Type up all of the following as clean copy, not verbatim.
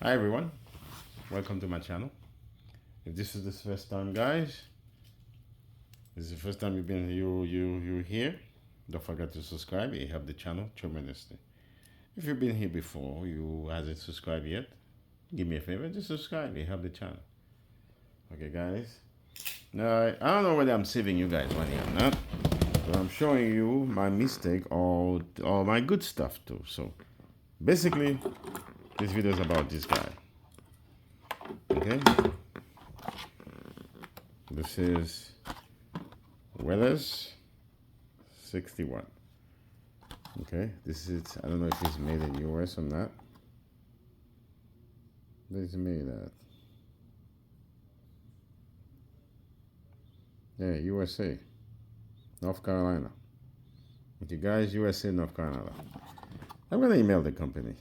Hi everyone, welcome to my channel. If this is the first time, guys, this is the first time you're here. Don't forget to subscribe. It helps the channel tremendously. If you've been here before, you hasn't subscribed yet, give me a favor, just subscribe. It helps the channel. Okay, guys. Now I don't know whether I'm saving you guys money or not, but I'm showing you my mistake or my good stuff too. So basically, this video is about this guy. Okay. This is Weller's 61. Okay, this is, I don't know if it's made in US or not. Where is it made at? Yeah, USA, North Carolina. With you guys, USA, North Carolina. I'm gonna email the company.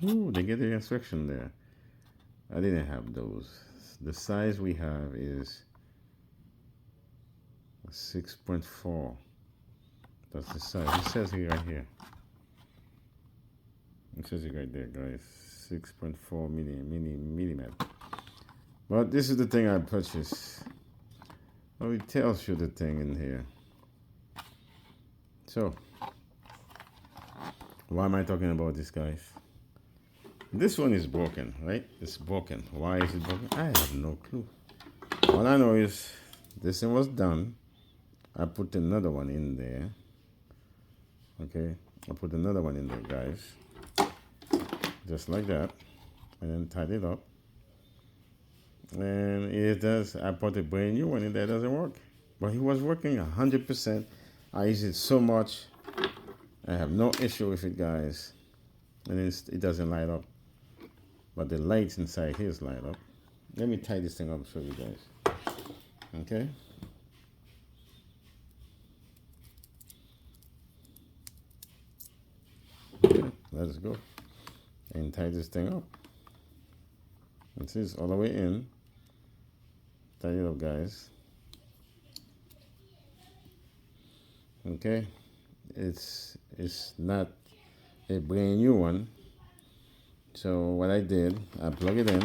Ooh, they get the instruction there. I didn't have those. The size we have is 6.4. That's the size. It says it right here. It says it right there, guys. 6.4 millimeter. But this is the thing I purchased. Oh, it tells you the thing in here. So, why am I talking about this, guys? This one is broken, right? It's broken. Why is it broken? I have no clue. All I know is this thing was done. I put another one in there. Okay, I put another one in there, guys. Just like that. And then tied it up. And it does. I put a brand new one in there. It doesn't work. But it was working 100%. I use it so much. I have no issue with it, guys. And it doesn't light up. But the lights inside here is light up. Let me tie this thing up so you guys. Okay. Let's go and tie this thing up. This is all the way in. Tie it up, guys. Okay, it's not a brand new one. So what I did, I plug it in,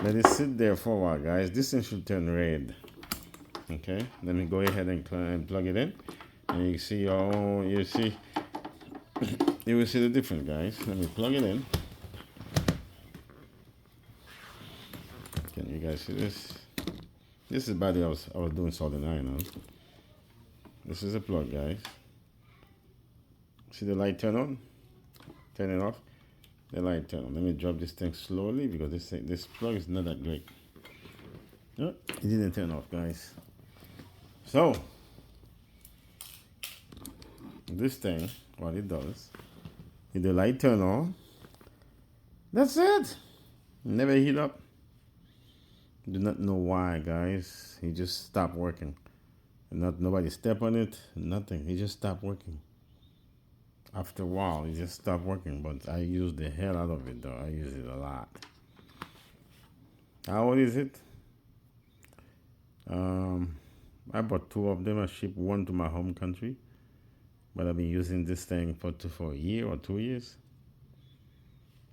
let it sit there for a while, guys. This thing should turn red. Okay, let me go ahead and plug it in, and you see you see. You will see the difference, guys. Let me plug it in. Can you guys see this? This is the body I was doing soldering iron on. This is a plug, guys. See the light turn on? Turn it off. The light turn on. Let me drop this thing slowly because this plug is not that great. Oh, it didn't turn off, guys. So this thing, what it does, if the light turn on, that's it. Never heat up. Do not know why, guys. He just stopped working. Nobody step on it. Nothing. He just stopped working. After a while, it just stopped working. But I use the hell out of it, though. I use it a lot. How old is it? I bought 2 of them. I shipped one to my home country. But I've been using this thing for a year or 2 years.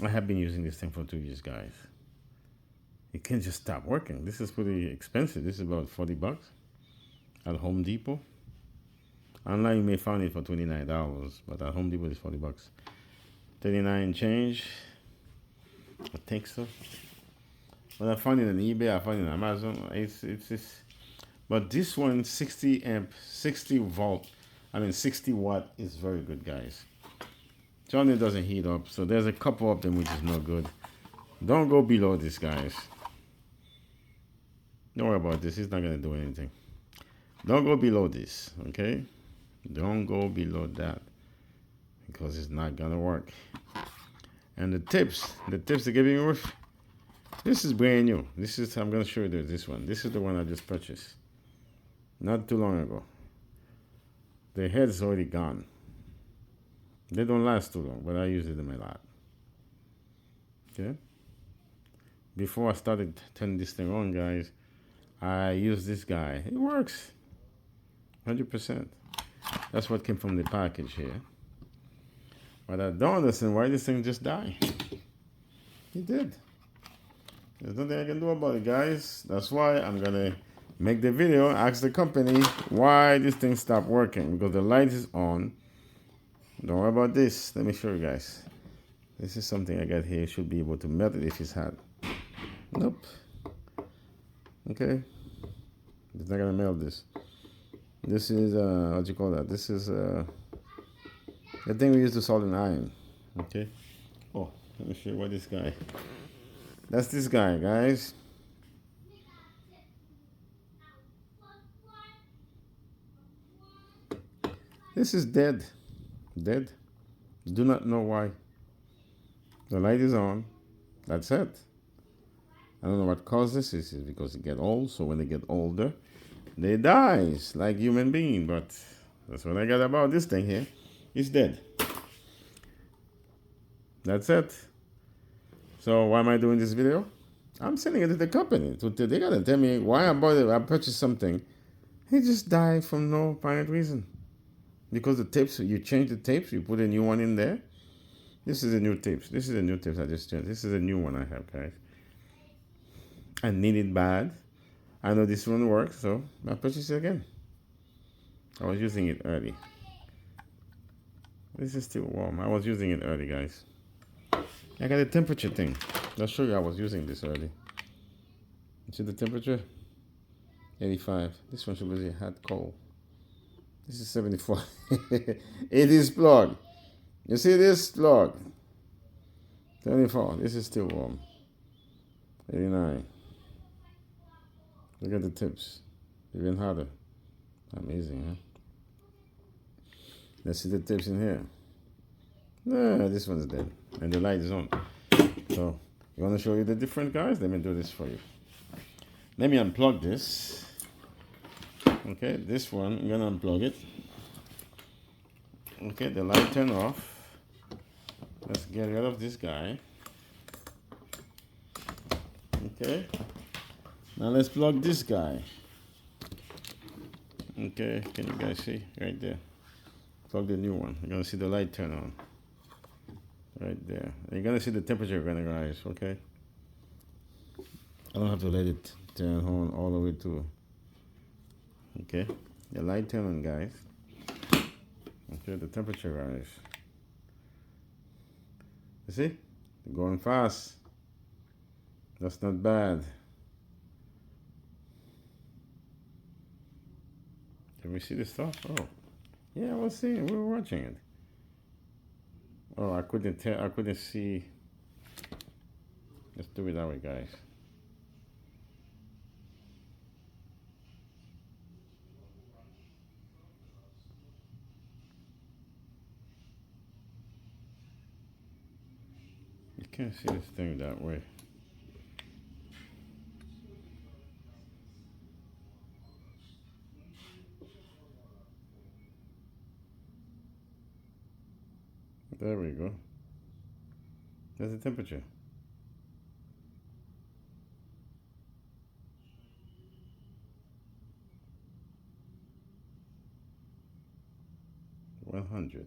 I have been using this thing for 2 years, guys. It can't just stop working. This is pretty expensive. This is about 40 bucks at Home Depot. Online you may find it for $29, but at Home Depot it's 40 bucks. 39 change. I think so. But I found it on eBay, I found it on Amazon. It's but this one 60 amp, 60 watt is very good, guys. Johnny doesn't heat up, so there's a couple of them which is no good. Don't go below this, guys. Don't worry about this. It's not going to do anything. Don't go below this, okay? Don't go below that because it's not going to work. And the tips they're giving you, this is brand new. I'm going to show you this one. This is the one I just purchased not too long ago. The head is already gone. They don't last too long, but I use them a lot. Okay? Before I started turning this thing on, guys, I use this guy. It works 100%. That's what came from the package here. But I don't understand why this thing just died. He did. There's nothing I can do about it, guys. That's why I'm gonna make the video, ask the company why this thing stopped working. Because the light is on. Don't worry about this. Let me show you guys. This is something I got here. Should be able to melt it if it's hot. Nope. Okay. It's not gonna melt this. This is what you call that? This is the thing we use to solder an iron. Okay. Oh, let me show you what this guy. That's this guy, guys. This is dead. Dead. Do not know why. The light is on. That's it. I don't know what caused this. This is because they get old. So when they get older, they dies like human being. But that's what I got about this thing here. It's dead. That's it. So why am I doing this video? I'm sending it to the company. They gotta tell me why I purchased something. He just died for no apparent reason. Because the tapes, you change the tapes, you put a new one in there. This is a new tapes. This is a new tapes I just changed. This is a new one I have, guys. I need it bad. I know this one works, so I purchased it again. I was using it early. This is still warm. I was using it early, guys. I got a temperature thing. I'll show you I was using this early. You see the temperature? 85. This one should be hot, cold. This is 74. It is plug. You see this plug? 74. This is still warm. 89. Look at the tips. Even hotter. Amazing, huh? Let's see the tips in here. No, this one's dead. And the light is on. So, you want to show you the different, guys? Let me do this for you. Let me unplug this. Okay, this one, I'm going to unplug it. Okay, the light turned off. Let's get rid of this guy. Okay. Now let's plug this guy. Okay, can you guys see? Right there. Plug the new one. You're going to see the light turn on. Right there. You're going to see the temperature going to rise, okay? I don't have to let it turn on all the way to... Okay, the light turn on, guys. Okay, the temperature rise. You see? They're going fast. That's not bad. Can we see the stuff? Oh, yeah, I was seeing. We were watching it. Oh, I couldn't tell. I couldn't see. Let's do it that way, guys. You can't see this thing that way. There we go. There's the temperature. $100.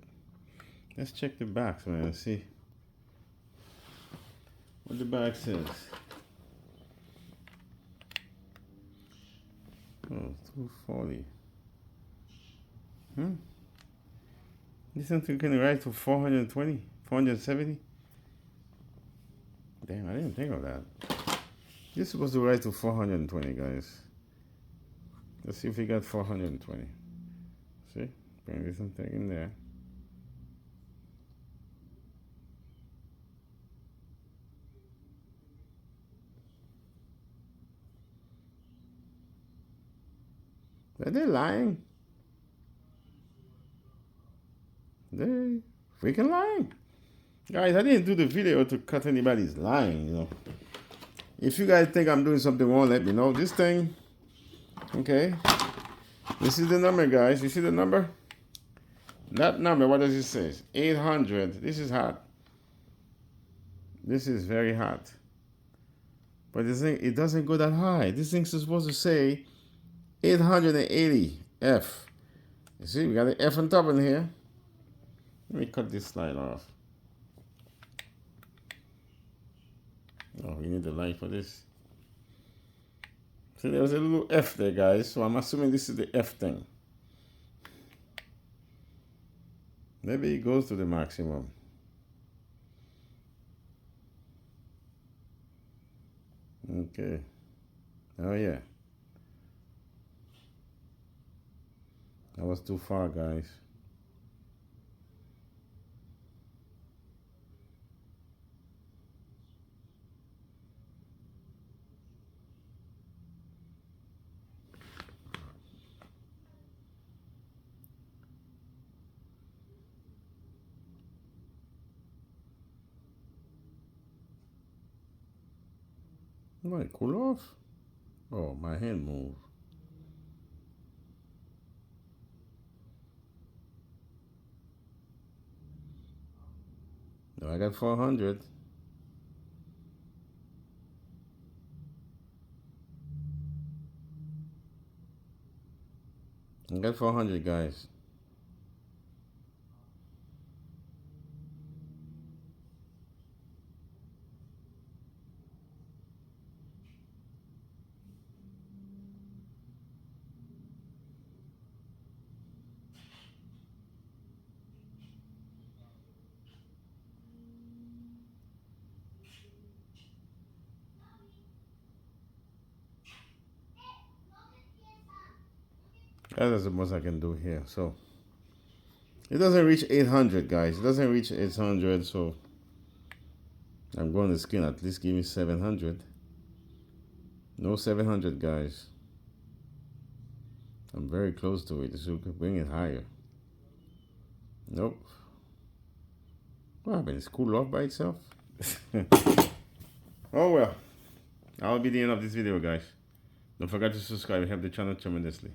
Let's check the box, man, and see what the box says. Oh, 240. This something can rise to 420, 470. Damn, I didn't think of that. This is supposed to rise to 420, guys. Let's see if we got 420. See? Bring this thing in there. Are they lying? They freaking lying. Guys, I didn't do the video to cut anybody's lying, you know. If you guys think I'm doing something wrong, let me know. This thing, okay. This is the number, guys. You see the number? That number, what does it say? 800. This is hot. This is very hot. But this thing, it doesn't go that high. This thing's supposed to say 880 F. You see, we got an F on top in here. Let me cut this slide off. Oh, we need the light for this. See, there was a little F there, guys, so I'm assuming this is the F thing. Maybe it goes to the maximum. Okay. Oh, yeah. That was too far, guys. Wait, cool off? Oh, my hand moved. No, I got 400. I got 400, guys. That's the most I can do here. So it doesn't reach 800, guys. It doesn't reach 800, so I'm going to skin. At least give me 700. No 700, guys. I'm very close to it, so we could bring it higher. Nope. What happened? It's cooled off by itself? Oh well. That'll be the end of this video, guys. Don't forget to subscribe and help the channel tremendously.